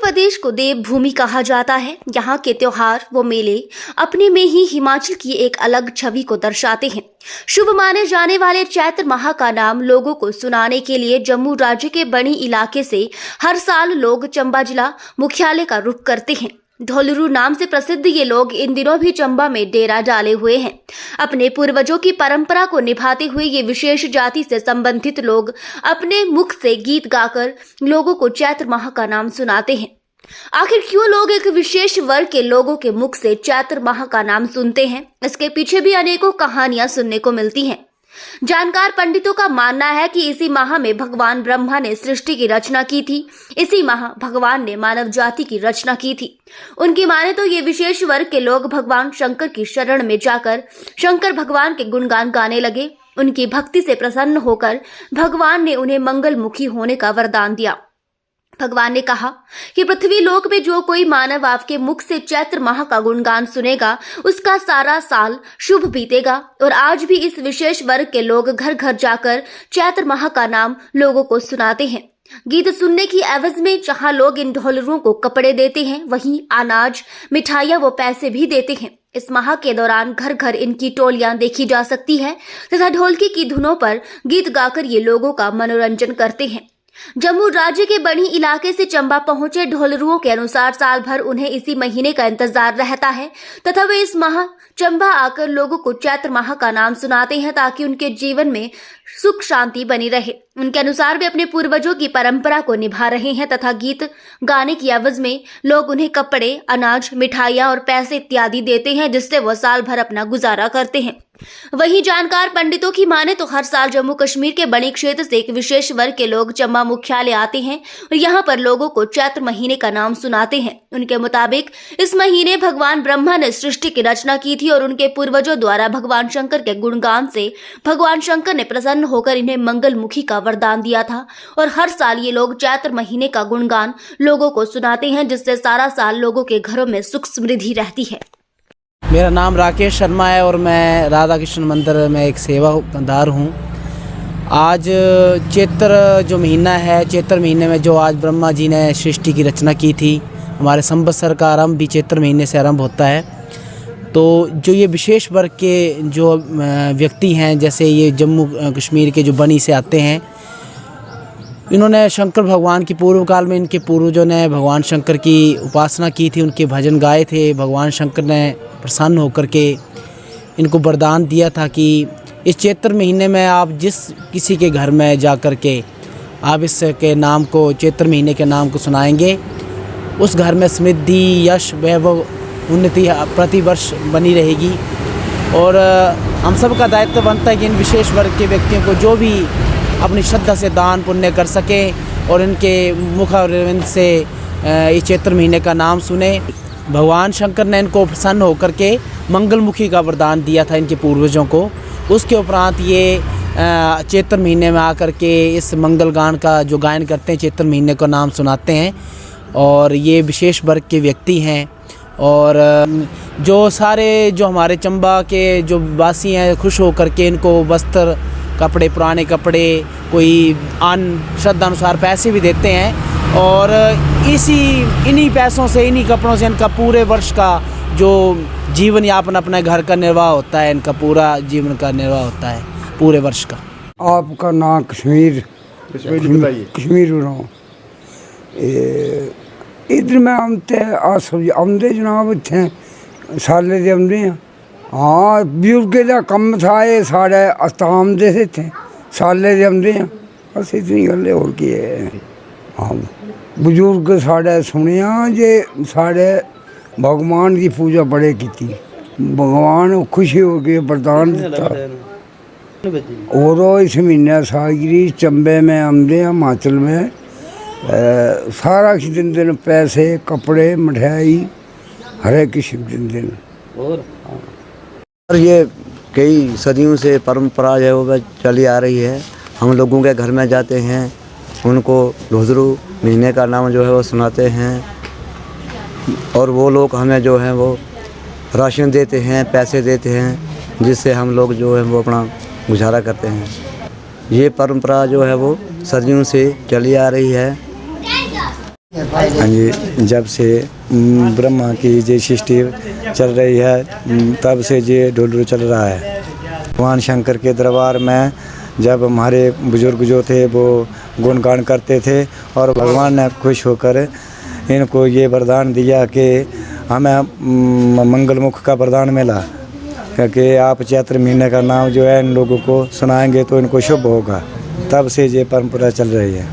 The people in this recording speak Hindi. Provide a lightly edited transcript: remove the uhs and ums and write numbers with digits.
प्रदेश को देवभूमि कहा जाता है। यहाँ के त्योहार व मेले अपने में ही हिमाचल की एक अलग छवि को दर्शाते हैं। शुभ माने जाने वाले चैत्र माह का नाम लोगों को सुनाने के लिए जम्मू राज्य के बनी इलाके से हर साल लोग चंबा जिला मुख्यालय का रुख करते हैं। ढोलरू नाम से प्रसिद्ध ये लोग इन दिनों भी चंबा में डेरा डाले हुए हैं। अपने पूर्वजों की परंपरा को निभाते हुए ये विशेष जाति से संबंधित लोग अपने मुख से गीत गाकर लोगों को चैत्र माह का नाम सुनाते हैं। आखिर क्यों लोग एक विशेष वर्ग के लोगों के मुख से चैत्र माह का नाम सुनते हैं, इसके पीछे भी अनेकों कहानियां सुनने को मिलती हैं। जानकार पंडितों का मानना है कि इसी माह में भगवान ब्रह्मा ने सृष्टि की रचना की थी। इसी माह भगवान ने मानव जाति की रचना की थी। उनकी माने तो ये विशेष वर्ग के लोग भगवान शंकर की शरण में जाकर शंकर भगवान के गुणगान गाने लगे। उनकी भक्ति से प्रसन्न होकर भगवान ने उन्हें मंगलमुखी होने का वरदान दिया। भगवान ने कहा कि पृथ्वी लोक में जो कोई मानव आपके मुख से चैत्र माह का गुणगान सुनेगा, उसका सारा साल शुभ बीतेगा। और आज भी इस विशेष वर्ग के लोग घर घर जाकर चैत्र माह का नाम लोगों को सुनाते हैं। गीत सुनने की एवज में जहां लोग इन ढोलरों को कपड़े देते हैं, वहीं अनाज, मिठाइयां व पैसे भी देते हैं। इस माह के दौरान घर घर इनकी टोलियां देखी जा सकती है तथा ढोलकी की धुनों पर गीत गाकर ये लोगों का मनोरंजन करते हैं। जम्मू राज्य के बनी इलाके से चंबा पहुंचे ढोलरुओं के अनुसार साल भर उन्हें इसी महीने का इंतजार रहता है तथा वे इस माह चंबा आकर लोगों को चैत्र माह का नाम सुनाते हैं ताकि उनके जीवन में सुख शांति बनी रहे। उनके अनुसार वे अपने पूर्वजों की परंपरा को निभा रहे हैं तथा गीत गाने की एवज में लोग उन्हें कपड़े, अनाज, मिठाइयां और पैसे इत्यादि देते हैं, जिससे वह साल भर अपना गुजारा करते हैं। वहीं जानकार पंडितों की माने तो हर साल जम्मू कश्मीर के बनी क्षेत्र से एक विशेष वर्ग के लोग चंबा मुख्यालय आते हैं और यहाँ पर लोगों को चैत्र महीने का नाम सुनाते हैं। उनके मुताबिक इस महीने भगवान ब्रह्मा ने सृष्टि की रचना की थी और उनके पूर्वजों द्वारा भगवान शंकर के गुणगान से भगवान शंकर ने प्रसन्न होकर इन्हें मंगलमुखी का वरदान दिया था। और हर साल ये लोग चैत्र महीने का गुणगान लोगों को सुनाते हैं, जिससे सारा साल लोगों के घरों में सुख समृद्धि रहती है। मेरा नाम राकेश शर्मा है और मैं राधा कृष्ण मंदिर में एक सेवादार हूँ। आज चैत्र जो महीना है, चैत्र महीने में जो आज ब्रह्मा जी ने सृष्टि की रचना की थी, हमारे संवत्सर का आरंभ भी चैत्र महीने से आरंभ होता है। तो जो ये विशेष वर्ग के जो व्यक्ति हैं, जैसे ये जम्मू कश्मीर के जो बनी से आते हैं, इन्होंने शंकर भगवान की पूर्व काल में इनके पूर्वजों ने भगवान शंकर की उपासना की थी, उनके भजन गाए थे। भगवान शंकर ने प्रसन्न होकर के इनको वरदान दिया था कि इस चैत्र महीने में आप जिस किसी के घर में जा कर के आप इसके नाम को, चैत्र महीने के नाम को सुनाएंगे, उस घर में समृद्धि, यश, वैभव, उन्नति प्रतिवर्ष बनी रहेगी। और हम सब का दायित्व बनता है कि इन विशेष वर्ग के व्यक्तियों को जो भी अपनी श्रद्धा से दान पुण्य कर सके और इनके मुख अरविंद से इस चैत्र महीने का नाम सुने। भगवान शंकर ने इनको प्रसन्न होकर के मंगलमुखी का वरदान दिया था इनके पूर्वजों को। उसके उपरांत ये चैत्र महीने में आकर के इस मंगल गान का जो गायन करते हैं, चैत्र महीने का नाम सुनाते हैं। और ये विशेष वर्ग के व्यक्ति हैं और जो सारे जो हमारे चंबा के जो वासी हैं, खुश होकर के इनको वस्त्र, कपड़े, पुराने कपड़े, कोई अन्य श्रद्धा अनुसार पैसे भी देते हैं। और इन्हीं पैसों से, इन्हीं कपड़ों से इनका पूरे वर्ष का जो जीवन यापन, अपने घर का निर्वाह होता है, इनका पूरा जीवन का निर्वाह होता है पूरे वर्ष का। आपका नाम कश्मीर रहा इधर में आमते आमदे जनाब, इतने साले दे आमदे हैं। हाँ, बजुर्गे का कम था, ये साढ़े अस्ताम दे थे साले दे आमदे हैं। बस इतनी गल और की है। हाँ, बजुर्ग साढ़े सुने जे साढ़े भगवान की पूजा बड़े की, भगवान खुशी हो गए वरदान दिता। और इस महीने सालगिरी चंबे में आमदे हैं, हिमाचल में सारा किसी दिन पैसे, कपड़े, मिठाई, हर एक किस्म दिन। और ये कई सदियों से परंपरा जो है चली आ रही है। हम लोगों के घर में जाते हैं, उनको ढोलरू महीने का नाम जो है वो सुनाते हैं और वो लोग हमें जो है वो राशन देते हैं, पैसे देते हैं, जिससे हम लोग जो है वो अपना गुजारा करते हैं। ये परंपरा जो है वो सदियों से चली आ रही है। हाँ जी, जब से ब्रह्मा की ये सृष्टि चल रही है तब से ये ढोलरू चल रहा है। भगवान शंकर के दरबार में जब हमारे बुजुर्ग जो थे वो गुणगान करते थे और भगवान ने खुश होकर इनको ये वरदान दिया कि हमें मंगलमुख का वरदान मिला कि आप चैत्र महीने का नाम जो है इन लोगों को सुनाएंगे तो इनको शुभ होगा। तब से ये परंपरा चल रही है।